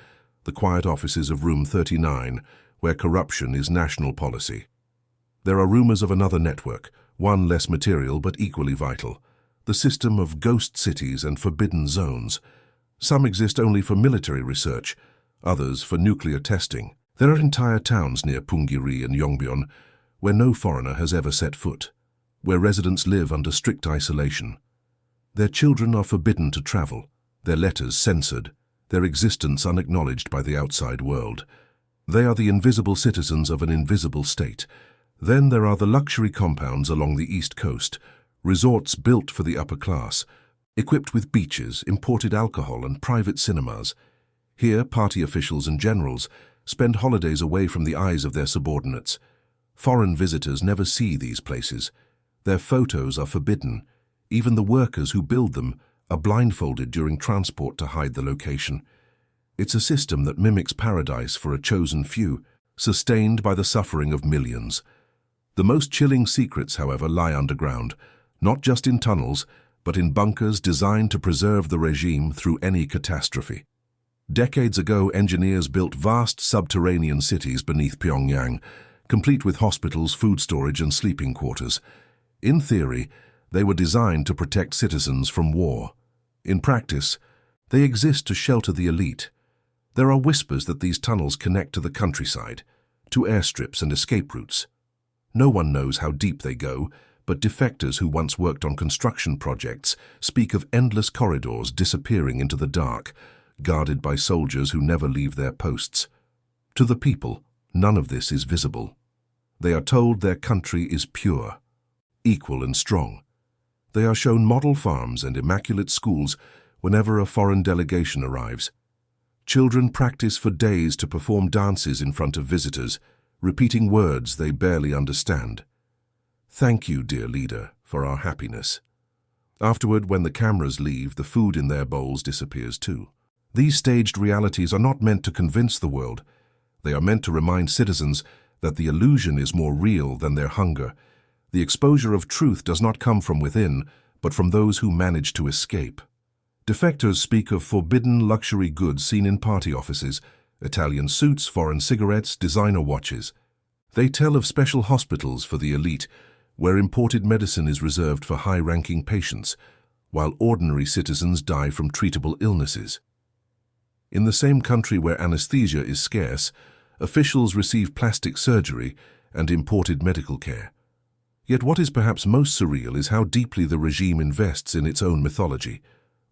the quiet offices of Room 39, where corruption is national policy. There are rumors of another network, one less material but equally vital, the system of ghost cities and forbidden zones. Some exist only for military research, others for nuclear testing. There are entire towns near Punggye-ri and Yongbyon where no foreigner has ever set foot, where residents live under strict isolation. Their children are forbidden to travel, their letters censored, their existence unacknowledged by the outside world. They are the invisible citizens of an invisible state. Then there are the luxury compounds along the East Coast, resorts built for the upper class, equipped with beaches, imported alcohol and private cinemas. Here, party officials and generals spend holidays away from the eyes of their subordinates. Foreign visitors never see these places. Their photos are forbidden. Even the workers who build them are blindfolded during transport to hide the location. It's a system that mimics paradise for a chosen few, sustained by the suffering of millions. The most chilling secrets, however, lie underground, not just in tunnels, but in bunkers designed to preserve the regime through any catastrophe. Decades ago, engineers built vast subterranean cities beneath Pyongyang, complete with hospitals, food storage, and sleeping quarters. In theory, they were designed to protect citizens from war. In practice, they exist to shelter the elite. There are whispers that these tunnels connect to the countryside, to airstrips and escape routes. No one knows how deep they go, but defectors who once worked on construction projects speak of endless corridors disappearing into the dark, guarded by soldiers who never leave their posts. To the people, none of this is visible. They are told their country is pure, equal and strong. They are shown model farms and immaculate schools whenever a foreign delegation arrives. Children practice for days to perform dances in front of visitors, repeating words they barely understand. Thank you, dear leader, for our happiness. Afterward, when the cameras leave, the food in their bowls disappears too. These staged realities are not meant to convince the world. They are meant to remind citizens that the illusion is more real than their hunger. The exposure of truth does not come from within, but from those who manage to escape. Defectors speak of forbidden luxury goods seen in party offices, Italian suits, foreign cigarettes, designer watches. They tell of special hospitals for the elite, where imported medicine is reserved for high-ranking patients, while ordinary citizens die from treatable illnesses. In the same country where anesthesia is scarce, officials receive plastic surgery and imported medical care. Yet what is perhaps most surreal is how deeply the regime invests in its own mythology.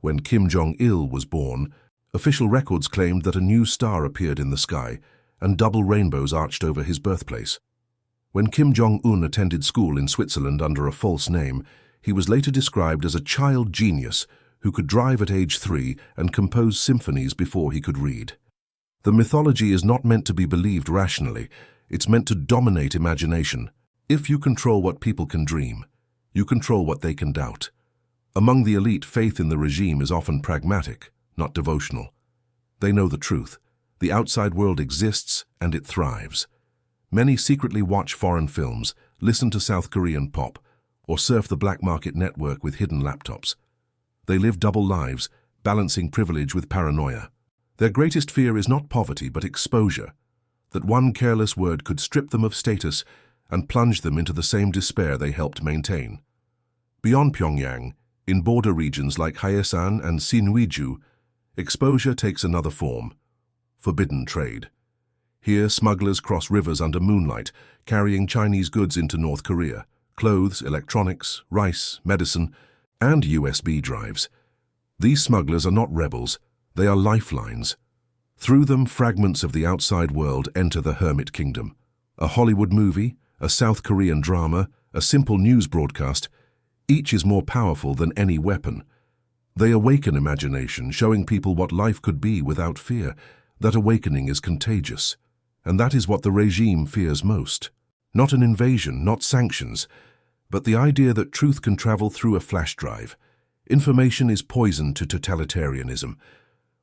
When Kim Jong-il was born, official records claimed that a new star appeared in the sky and double rainbows arched over his birthplace. When Kim Jong-un attended school in Switzerland under a false name, he was later described as a child genius who could drive at age 3 and compose symphonies before he could read. The mythology is not meant to be believed rationally, it's meant to dominate imagination. If you control what people can dream, you control what they can doubt. Among the elite, faith in the regime is often pragmatic, not devotional. They know the truth. The outside world exists and it thrives. Many secretly watch foreign films, listen to South Korean pop, or surf the black market network with hidden laptops. They live double lives, balancing privilege with paranoia. Their greatest fear is not poverty but exposure, that one careless word could strip them of status and plunge them into the same despair they helped maintain. Beyond Pyongyang, in border regions like Haesan and Sinuiju, exposure takes another form: forbidden trade. Here, smugglers cross rivers under moonlight, carrying Chinese goods into North Korea: clothes, electronics, rice, medicine, and USB drives. These smugglers are not rebels, they are lifelines. Through them, fragments of the outside world enter the hermit kingdom. A Hollywood movie, a South Korean drama, a simple news broadcast, each is more powerful than any weapon. They awaken imagination, showing people what life could be without fear. That awakening is contagious. And that is what the regime fears most. Not an invasion, not sanctions, but the idea that truth can travel through a flash drive. Information is poison to totalitarianism.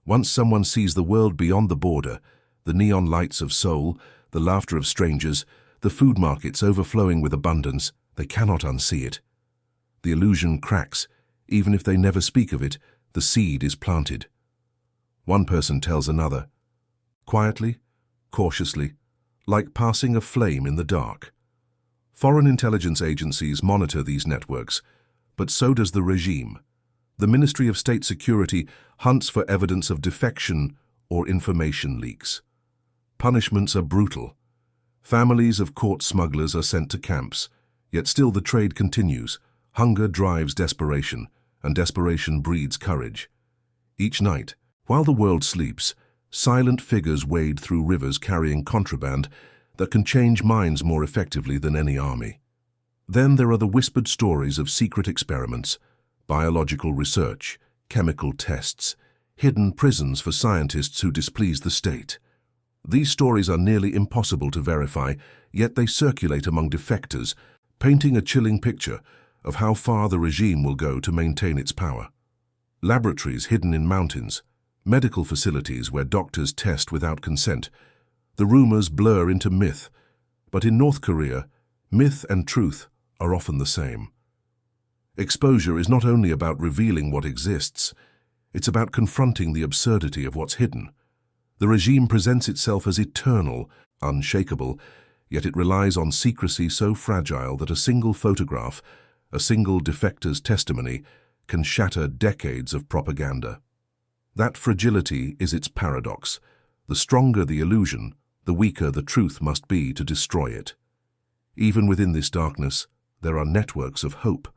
Once someone sees the world beyond the border, the neon lights of Seoul, the laughter of strangers, the food markets overflowing with abundance, they cannot unsee it. The illusion cracks. Even if they never speak of it, the seed is planted. One person tells another, quietly, cautiously, like passing a flame in the dark. Foreign intelligence agencies monitor these networks, but so does the regime. The Ministry of State Security hunts for evidence of defection or information leaks. Punishments are brutal. Families of caught smugglers are sent to camps, yet still the trade continues. Hunger drives desperation, and desperation breeds courage. Each night, while the world sleeps, silent figures wade through rivers carrying contraband that can change minds more effectively than any army. Then there are the whispered stories of secret experiments, biological research, chemical tests, hidden prisons for scientists who displease the state. These stories are nearly impossible to verify, yet they circulate among defectors, painting a chilling picture of how far the regime will go to maintain its power. Laboratories hidden in mountains, medical facilities where doctors test without consent. The rumors blur into myth, but in North Korea, myth and truth are often the same. Exposure is not only about revealing what exists, it's about confronting the absurdity of what's hidden. The regime presents itself as eternal, unshakable, yet it relies on secrecy so fragile that a single photograph, a single defector's testimony, can shatter decades of propaganda. That fragility is its paradox. The stronger the illusion, the weaker the truth must be to destroy it. Even within this darkness, there are networks of hope.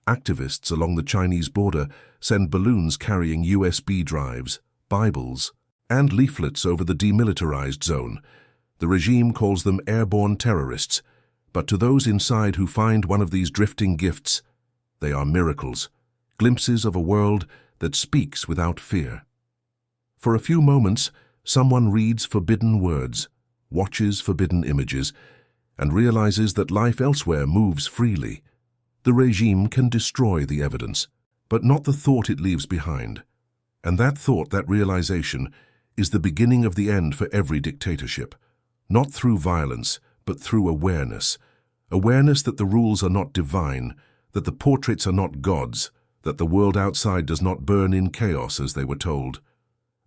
Activists along the Chinese border send balloons carrying USB drives, Bibles, and leaflets over the demilitarized zone. The regime calls them airborne terrorists, but to those inside who find one of these drifting gifts, they are miracles, glimpses of a world that speaks without fear. For a few moments, someone reads forbidden words, watches forbidden images, and realizes that life elsewhere moves freely. The regime can destroy the evidence, but not the thought it leaves behind. And that thought, that realization, is the beginning of the end for every dictatorship. Not through violence, but through awareness. Awareness that the rules are not divine, that the portraits are not gods, that the world outside does not burn in chaos as they were told.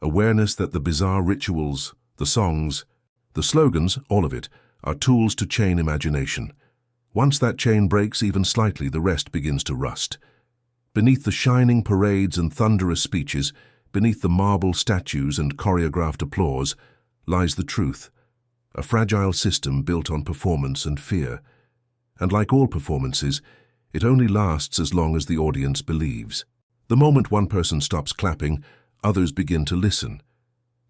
Awareness that the bizarre rituals, the songs, the slogans, all of it, are tools to chain imagination. Once that chain breaks even slightly, the rest begins to rust. Beneath the shining parades and thunderous speeches, beneath the marble statues and choreographed applause, lies the truth, a fragile system built on performance and fear. And like all performances, it only lasts as long as the audience believes. The moment one person stops clapping, others begin to listen.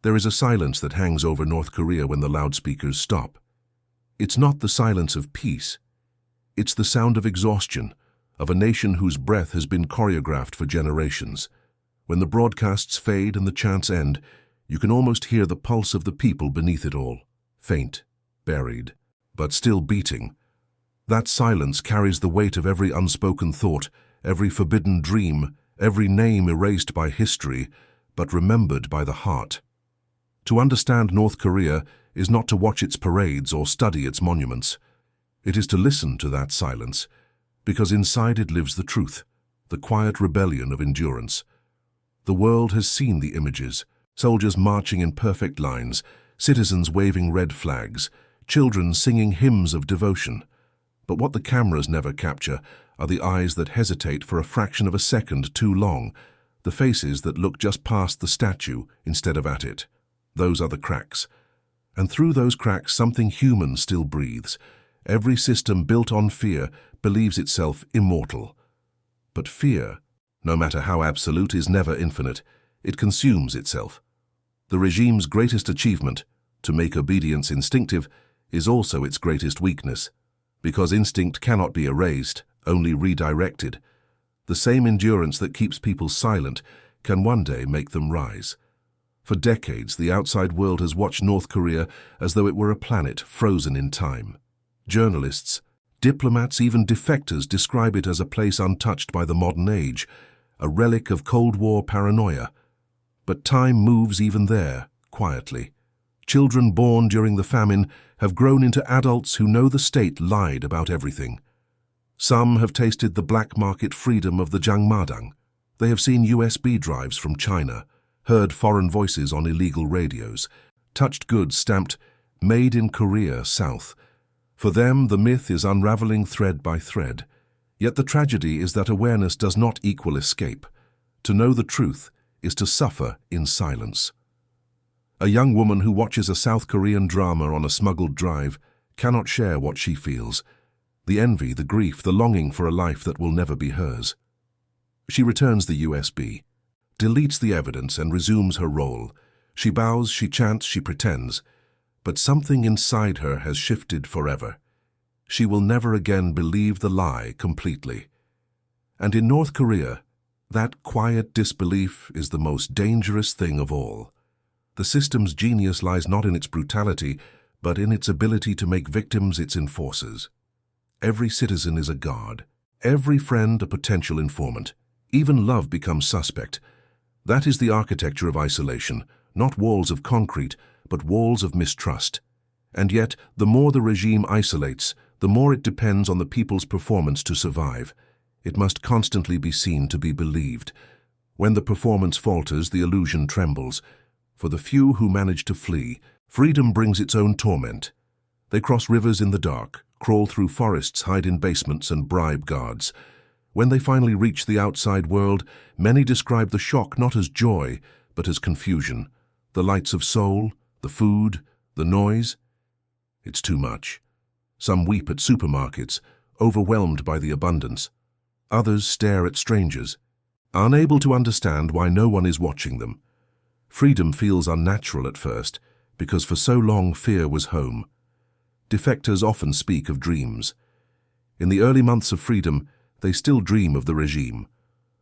There is a silence that hangs over North Korea when the loudspeakers stop. It's not the silence of peace. It's the sound of exhaustion, of a nation whose breath has been choreographed for generations. When the broadcasts fade and the chants end, you can almost hear the pulse of the people beneath it all, faint, buried, but still beating. That silence carries the weight of every unspoken thought, every forbidden dream, every name erased by history, but remembered by the heart. To understand North Korea is not to watch its parades or study its monuments. It is to listen to that silence, because inside it lives the truth, the quiet rebellion of endurance. The world has seen the images, soldiers marching in perfect lines, citizens waving red flags, children singing hymns of devotion. But what the cameras never capture are the eyes that hesitate for a fraction of a second too long, the faces that look just past the statue instead of at it. Those are the cracks. And through those cracks something human still breathes. Every system built on fear believes itself immortal. But fear, no matter how absolute, is never infinite. It consumes itself. The regime's greatest achievement, to make obedience instinctive, is also its greatest weakness. Because instinct cannot be erased, only redirected. The same endurance that keeps people silent can one day make them rise. For decades, the outside world has watched North Korea as though it were a planet frozen in time. Journalists, diplomats, even defectors describe it as a place untouched by the modern age, a relic of Cold War paranoia. But time moves even there, quietly. Children born during the famine have grown into adults who know the state lied about everything. Some have tasted the black market freedom of the Jangmadang. They have seen USB drives from China, heard foreign voices on illegal radios, touched goods stamped "Made in Korea, South." For them, the myth is unraveling thread by thread. Yet the tragedy is that awareness does not equal escape. To know the truth is to suffer in silence. A young woman who watches a South Korean drama on a smuggled drive cannot share what she feels. The envy, the grief, the longing for a life that will never be hers. She returns the USB, deletes the evidence and resumes her role. She bows, she chants, she pretends. But something inside her has shifted forever. She will never again believe the lie completely. And in North Korea, that quiet disbelief is the most dangerous thing of all. The system's genius lies not in its brutality, but in its ability to make victims its enforcers. Every citizen is a guard, every friend a potential informant. Even love becomes suspect. That is the architecture of isolation, not walls of concrete, but walls of mistrust. And yet, the more the regime isolates, the more it depends on the people's performance to survive. It must constantly be seen to be believed. When the performance falters, the illusion trembles. For the few who manage to flee, freedom brings its own torment. They cross rivers in the dark, crawl through forests, hide in basements, and bribe guards. When they finally reach the outside world, many describe the shock not as joy, but as confusion. The lights of Seoul, the food, the noise. It's too much. Some weep at supermarkets, overwhelmed by the abundance. Others stare at strangers, unable to understand why no one is watching them. Freedom feels unnatural at first, because for so long fear was home. Defectors often speak of dreams. In the early months of freedom, they still dream of the regime,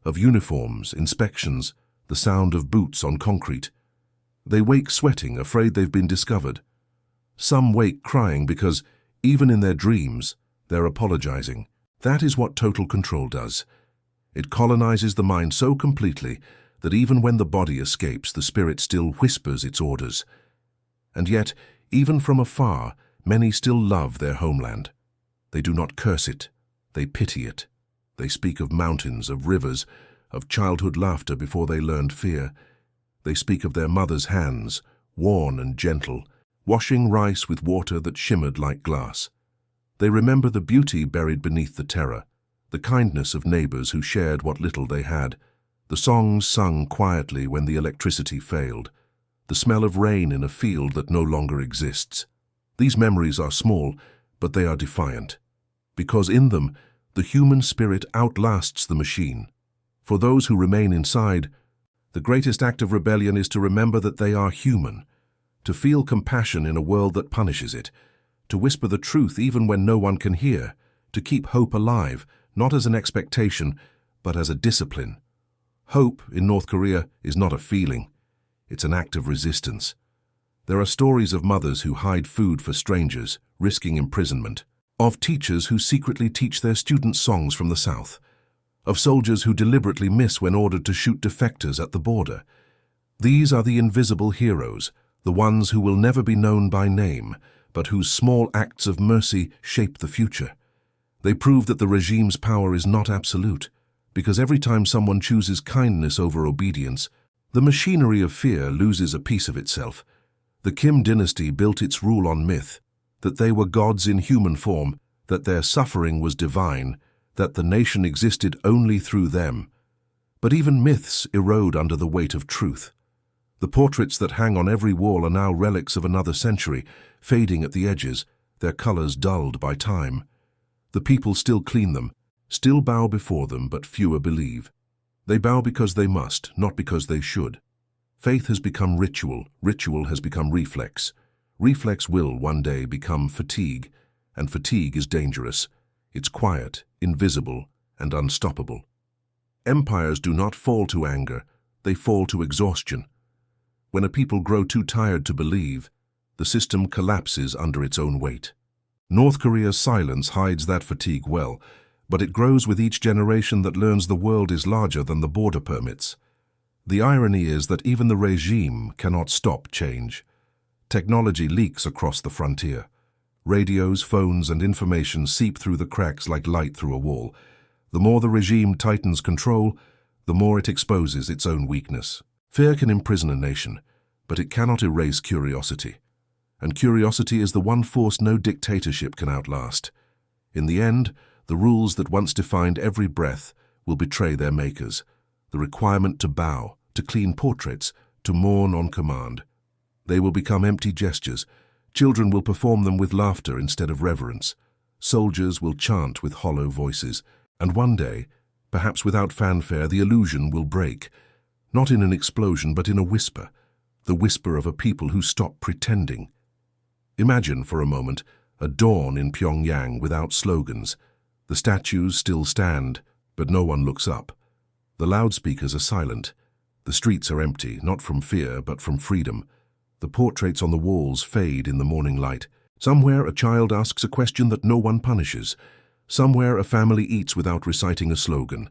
of uniforms, inspections, the sound of boots on concrete. They wake sweating, afraid they've been discovered. Some wake crying because, even in their dreams, they're apologizing. That is what total control does. It colonizes the mind so completely that even when the body escapes, the spirit still whispers its orders. And yet, even from afar, many still love their homeland. They do not curse it, they pity it. They speak of mountains, of rivers, of childhood laughter before they learned fear. They speak of their mother's hands, worn and gentle, washing rice with water that shimmered like glass. They remember the beauty buried beneath the terror, the kindness of neighbors who shared what little they had, The songs sung quietly when the electricity failed, the smell of rain in a field that no longer exists. These memories are small, but they are defiant, because in them, the human spirit outlasts the machine. For those who remain inside, the greatest act of rebellion is to remember that they are human, to feel compassion in a world that punishes it, to whisper the truth even when no one can hear, to keep hope alive, not as an expectation, but as a discipline. Hope in North Korea is not a feeling, it's an act of resistance. There are stories of mothers who hide food for strangers, risking imprisonment, of teachers who secretly teach their students songs from the South, of soldiers who deliberately miss when ordered to shoot defectors at the border. These are the invisible heroes, the ones who will never be known by name, but whose small acts of mercy shape the future. They prove that the regime's power is not absolute, because every time someone chooses kindness over obedience, the machinery of fear loses a piece of itself. The Kim dynasty built its rule on myth, that they were gods in human form, that their suffering was divine, that the nation existed only through them. But even myths erode under the weight of truth. The portraits that hang on every wall are now relics of another century, fading at the edges, their colors dulled by time. The people still clean them, still bow before them, but fewer believe. They bow because they must, not because they should. Faith has become ritual, ritual has become reflex. Reflex will one day become fatigue, and fatigue is dangerous. It's quiet, invisible, and unstoppable. Empires do not fall to anger, they fall to exhaustion. When a people grow too tired to believe, the system collapses under its own weight. North Korea's silence hides that fatigue well, but it grows with each generation that learns the world is larger than the border permits. The irony is that even the regime cannot stop change. Technology leaks across the frontier. Radios, phones, and information seep through the cracks like light through a wall. The more the regime tightens control, the more it exposes its own weakness. Fear can imprison a nation, but it cannot erase curiosity. And curiosity is the one force no dictatorship can outlast. In the end, the rules that once defined every breath will betray their makers. The requirement to bow, to clean portraits, to mourn on command. They will become empty gestures. Children will perform them with laughter instead of reverence. Soldiers will chant with hollow voices. And one day, perhaps without fanfare, the illusion will break. Not in an explosion, but in a whisper. The whisper of a people who stop pretending. Imagine for a moment a dawn in Pyongyang without slogans. The statues still stand, but no one looks up. The loudspeakers are silent. The streets are empty, not from fear, but from freedom. The portraits on the walls fade in the morning light. Somewhere a child asks a question that no one punishes. Somewhere a family eats without reciting a slogan.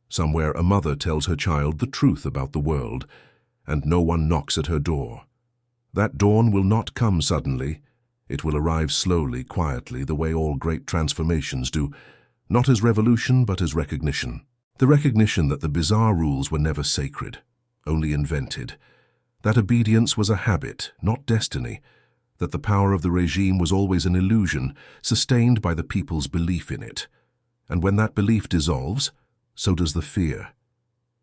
Somewhere a mother tells her child the truth about the world, and no one knocks at her door. That dawn will not come suddenly. It will arrive slowly, quietly, the way all great transformations do, not as revolution, but as recognition. The recognition that the bizarre rules were never sacred, only invented. That obedience was a habit, not destiny. That the power of the regime was always an illusion, sustained by the people's belief in it. And when that belief dissolves, so does the fear.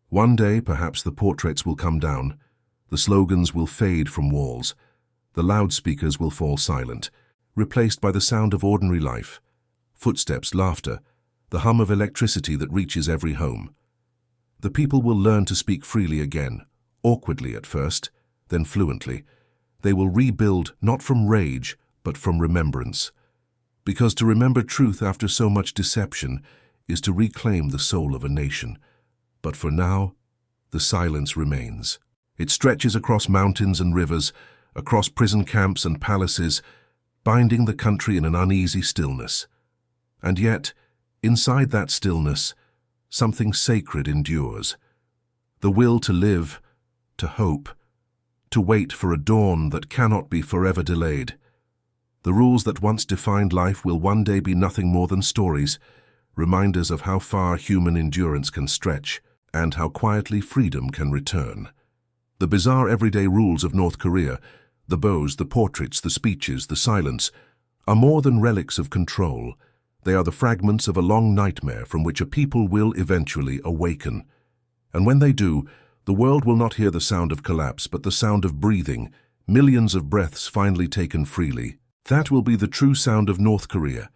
One day, perhaps the portraits will come down. The slogans will fade from walls. The loudspeakers will fall silent, replaced by the sound of ordinary life. Footsteps, laughter, the hum of electricity that reaches every home. The people will learn to speak freely again, awkwardly at first, then fluently. They will rebuild not from rage, but from remembrance. Because to remember truth after so much deception is to reclaim the soul of a nation. But for now, the silence remains. It stretches across mountains and rivers, across prison camps and palaces, binding the country in an uneasy stillness. And yet, inside that stillness, something sacred endures. The will to live, to hope, to wait for a dawn that cannot be forever delayed. The rules that once defined life will one day be nothing more than stories, reminders of how far human endurance can stretch and how quietly freedom can return. The bizarre everyday rules of North Korea, the bows, the portraits, the speeches, the silence, are more than relics of control. They are the fragments of a long nightmare from which a people will eventually awaken. And when they do, the world will not hear the sound of collapse, but the sound of breathing, millions of breaths finally taken freely. That will be the true sound of North Korea.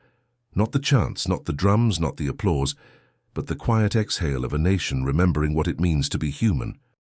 Not the chants, not the drums, not the applause, but the quiet exhale of a nation remembering what it means to be human.